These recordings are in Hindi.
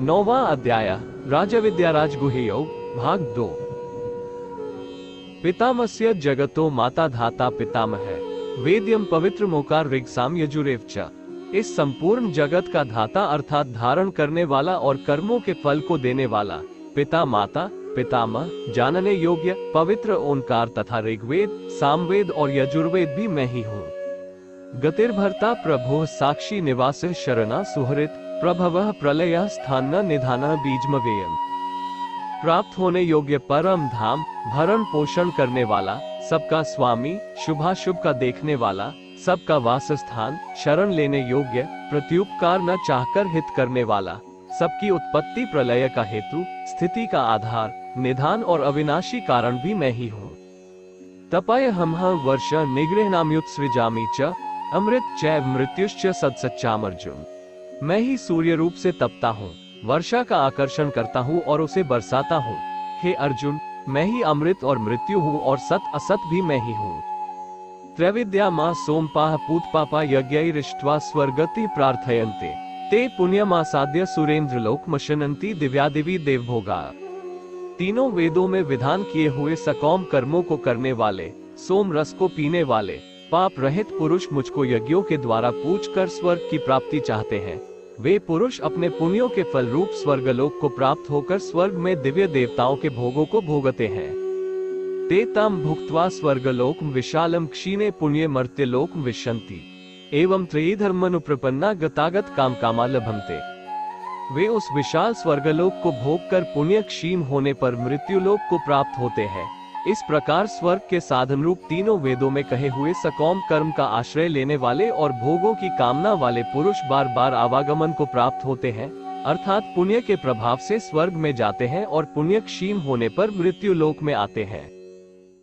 9वां अध्याय राजविद्या राजगुह्य योग भाग 2। पितामस्य जगतो माता धाता पितामह है वेद्यम पवित्र मोकार ऋग्साम यजुरेव च। इस संपूर्ण जगत का धाता अर्थात धारण करने वाला और कर्मों के फल को देने वाला पिता माता पितामह जानने योग्य पवित्र ओंकार तथा ऋग्वेद सामवेद और यजुर्वेद भी मैं ही हूँ। गतिर्भर्ता प्रभु साक्षी निवास शरणा सुहृत प्रभवः प्रलय स्थान निधान बीजमवेयम। प्राप्त होने योग्य परम धाम भरण पोषण करने वाला सबका स्वामी शुभाशुभ का देखने वाला सबका वास स्थान शरण लेने योग्य प्रत्युपकार न चाहकर हित करने वाला सबकी उत्पत्ति प्रलय का हेतु स्थिति का आधार निधान और अविनाशी कारण भी मैं ही हूँ। तपय हम वर्ष निगृहनाम्युत्सृजामि च अमृत चैव मृत्युश्च सत्सच्चाम अर्जुन। मैं ही सूर्य रूप से तपता हूँ वर्षा का आकर्षण करता हूँ और उसे बरसाता हूँ। हे अर्जुन मैं ही अमृत और मृत्यु हूँ और सत असत भी मैं ही हूँ। त्रैविद्या मां सोमपाह पूतपापा यज्ञैरिष्ट्वा स्वर्गति प्रार्थयन्ते ते पुण्यमासाद्य सुरेंद्र लोक मशनन्ति दिव्यादिवी देवभोगा। तीनों वेदों में विधान किए हुए सकौम कर्मों को करने वाले सोम रस को पीने वाले पाप रहित पुरुष मुझको यज्ञों के द्वारा पूजकर स्वर्ग की प्राप्ति चाहते हैं। वे पुरुष अपने पुण्यों के फल रूप स्वर्गलोक को प्राप्त होकर स्वर्ग में दिव्य देवताओं के भोगों को भोगते हैं। ते तम भुक्त्वा स्वर्गलोक विशालम क्षीणे पुण्य मर्त्यलोक विशंति एवं त्रयी धर्मनुप्रपन्ना गतागत काम कामा लभन्ते। वे उस विशाल स्वर्गलोक को भोगकर पुण्य क्षीण होने पर मृत्युलोक को प्राप्त होते हैं। इस प्रकार स्वर्ग के साधन रूप तीनों वेदों में कहे हुए सकौम कर्म का आश्रय लेने वाले और भोगों की कामना वाले पुरुष बार बार आवागमन को प्राप्त होते हैं अर्थात पुण्य के प्रभाव से स्वर्ग में जाते हैं और पुण्य क्षीण होने पर मृत्यु लोक में आते हैं।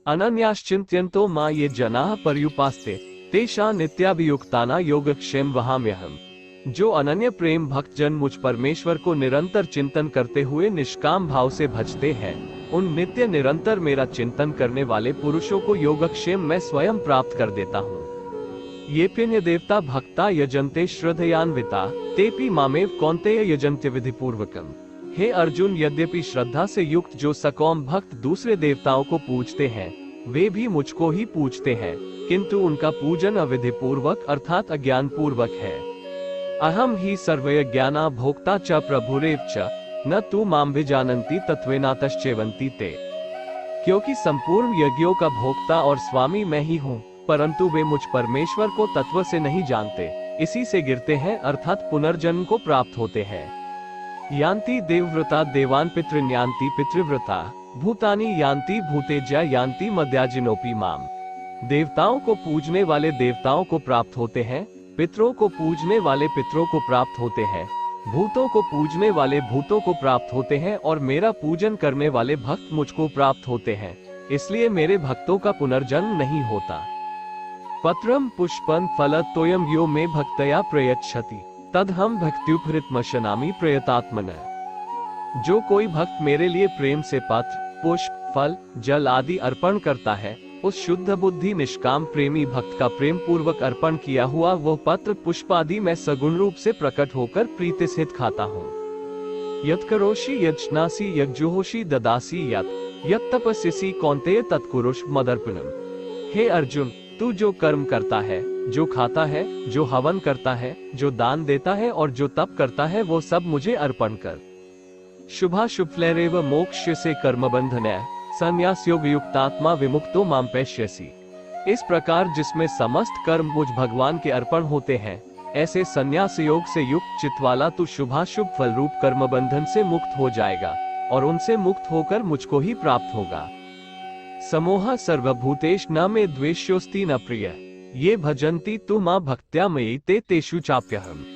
अनन्याश्चिंत्यन्तो मां ये जनाः पर्युपास्ते तेषां नित्याभियुक्ताना योगक्षेम वहाम्यहम्। जो अनन्य प्रेम भक्त जन मुझ परमेश्वर को निरंतर चिंतन करते हुए निष्काम भाव से भजते हैं उन नित्य निरंतर मेरा चिंतन करने वाले पुरुषों को योगक्षेम मैं स्वयं प्राप्त कर देता हूँ। ये पुण्य देवता भक्ता यजन्ते श्रद्धयान्विता तेपि मामेव कौन्तेय यजन्त्य विधि पूर्वकम। हे अर्जुन यद्यपि श्रद्धा से युक्त जो सकौम भक्त दूसरे देवताओं को पूजते हैं वे भी मुझको ही पूजते हैं किंतु उनका पूजन अविधि पूर्वक अर्थात अज्ञान पूर्वक है। अहम ही सर्वज्ञाना भोक्ता च प्रभुरेव च न तू माम विजानन्ति तत्वेनातश्चेवन्ति ते। क्योंकि संपूर्ण यज्ञों का भोक्ता और स्वामी मैं ही हूँ परंतु वे मुझ परमेश्वर को तत्व से नहीं जानते इसी से गिरते हैं अर्थात पुनर्जन्म को प्राप्त होते हैं। यान्ति देवव्रता देवान पितृन्यान्ति पितृव्रता भूतानि यान्ति भूतेज्या यान्ति मद्याजिनोपि माम। देवताओं को पूजने वाले देवताओं को प्राप्त होते हैं पितरों को पूजने वाले पितरों को प्राप्त होते हैं भूतों को पूजने वाले भूतों को प्राप्त होते हैं और मेरा पूजन करने वाले भक्त मुझको प्राप्त होते हैं इसलिए मेरे भक्तों का पुनर्जन्म नहीं होता। पत्रम पुष्पं फलतोयम यो मे भक्तया प्रयच्छति तदहम भक्त्युपहृतमशनामि प्रयतात्मनः। जो कोई भक्त मेरे लिए प्रेम से पत्र पुष्प फल जल आदि अर्पण करता है उस शुद्ध बुद्धि निष्काम प्रेमी भक्त का प्रेम पूर्वक अर्पण किया हुआ वो पत्र पुष्प आदि मैं सगुण रूप से प्रकट होकर प्रीति सहित खाता हूँ। यत्करोषि यज्नासी यज्जुहोषि ददासी यत् तपस्यसि कौन्तेय तत्कुरुष मदर्पणम। हे अर्जुन तू जो कर्म करता है जो खाता है जो हवन करता है जो दान देता है और जो तप करता है वो सब मुझे अर्पण कर। शुभाशुभफलैरेव मोक्ष्यसे कर्मबंधनया संन्यास योग युक्तात्मा विमुक्तो माम पश्यसि। इस प्रकार जिसमें समस्त कर्म मुझ भगवान के अर्पण होते हैं ऐसे संन्यास योग से युक्त चित्त वाला तू शुभाशुभ फल रूप कर्म बंधन से मुक्त हो जाएगा और उनसे मुक्त होकर मुझको ही प्राप्त होगा। समोह सर्वभूतेष न मे द्वेष्योस्ति न प्रिय ये भजन्ति तु मां भक्त्या मयि ते तेषु चाप्यहम्।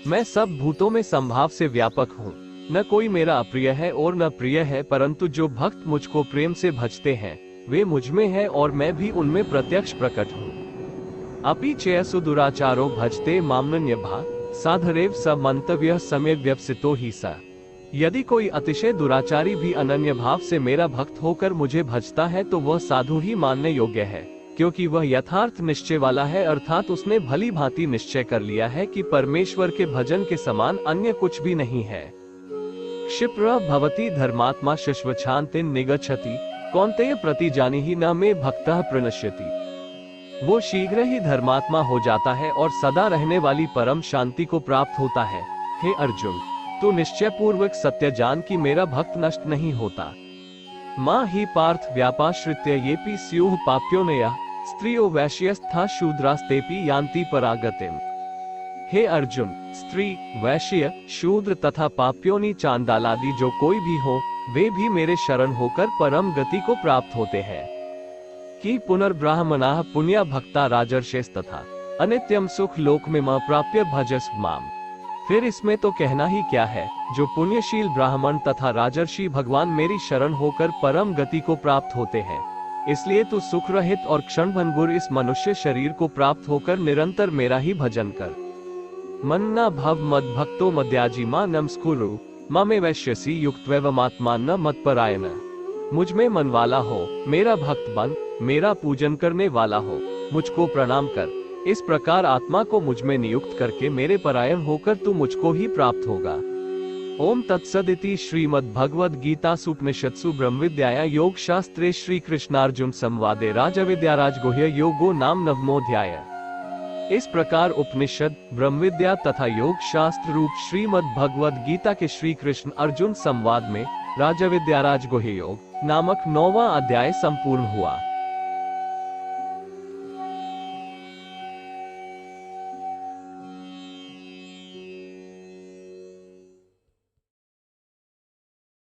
मैं सब भूतों में संभाव से व्यापक हूँ न कोई मेरा अप्रिय है और न प्रिय है परंतु जो भक्त मुझको प्रेम से भजते हैं वे मुझमें हैं और मैं भी उनमें प्रत्यक्ष प्रकट हूँ। अपि चेयसु दुराचारो भजते मामनन्यभा साधरेव स मंतव्य सम्यक व्यवसितो ही स। यदि कोई अतिशय दुराचारी भी अनन्य भाव से मेरा भक्त होकर मुझे भजता है तो वह साधु ही मानने योग्य है क्योंकि वह यथार्थ निश्चय वाला है अर्थात उसने भली भांति निश्चय कर लिया है कि परमेश्वर के भजन के समान अन्य कुछ भी नहीं है। क्षिप्र भवति धर्मात्मा शश्वच्छान्तिं निगच्छति कौन्तेय प्रतिजानीहि न मे भक्तः प्रणश्यति। वो शीघ्र ही धर्मात्मा हो जाता है और सदा रहने वाली परम शांति को प्राप्त होता है। हे अर्जुन, तू निश्चय पूर्वक सत्य जान कि मेरा भक्त नष्ट नहीं होता। मां ही पार्थ व्यापाश्रित्य येपि स्युः पाप्योनयः स्त्रियो वैश्यस्था शूद्रास्तेपि यान्ति परागतिम्। हे अर्जुन, स्त्री, वैश्य, शूद्र तथा पाप्योनी चांडालादि जो कोई भी हो, वे भी मेरे शरण होकर परम गति को प्राप्त होते हैं। कि पुनर्ब्राह्मणाः पुण्या भक्ता राजर्षयस्तथा अनित्यम सुख लोक में प्राप्य भजस माम। फिर इसमें तो कहना ही क्या है, जो पुण्यशील ब्राह्मण तथा राजर्षि भगवान मेरी शरण होकर परम गति को प्राप्त होते हैं। इसलिए तू सुख रहित और क्षणभंगुर इस मनुष्य शरीर को प्राप्त होकर निरंतर मेरा ही भजन कर। मन्ना भव मद भक्तो मद्याजी मां नमस्कुरु ममे वैश्यसी युक्तैवमात्मान मत्परायण। मुझ में मन वाला हो, मेरा भक्त बन, मेरा पूजन करने वाला हो, मुझको प्रणाम कर। इस प्रकार आत्मा को मुझ में नियुक्त करके मेरे परायण होकर तू मुझको ही प्राप्त होगा। ओम तत्सदिति श्रीमद् भगवद गीतासु उपनिषत्सु ब्रह्मविद्याया योग शास्त्रे श्री कृष्णार्जुन संवादे राजविद्याराज गुह्य योगो नाम नवमोऽध्याय। इस प्रकार उपनिषद, ब्रह्मविद्या तथा योग शास्त्र रूप श्रीमद् भगवद गीता के श्री कृष्ण अर्जुन संवाद में राजविद्याराज गुह्य योग नामक 9वां अध्याय संपूर्ण हुआ।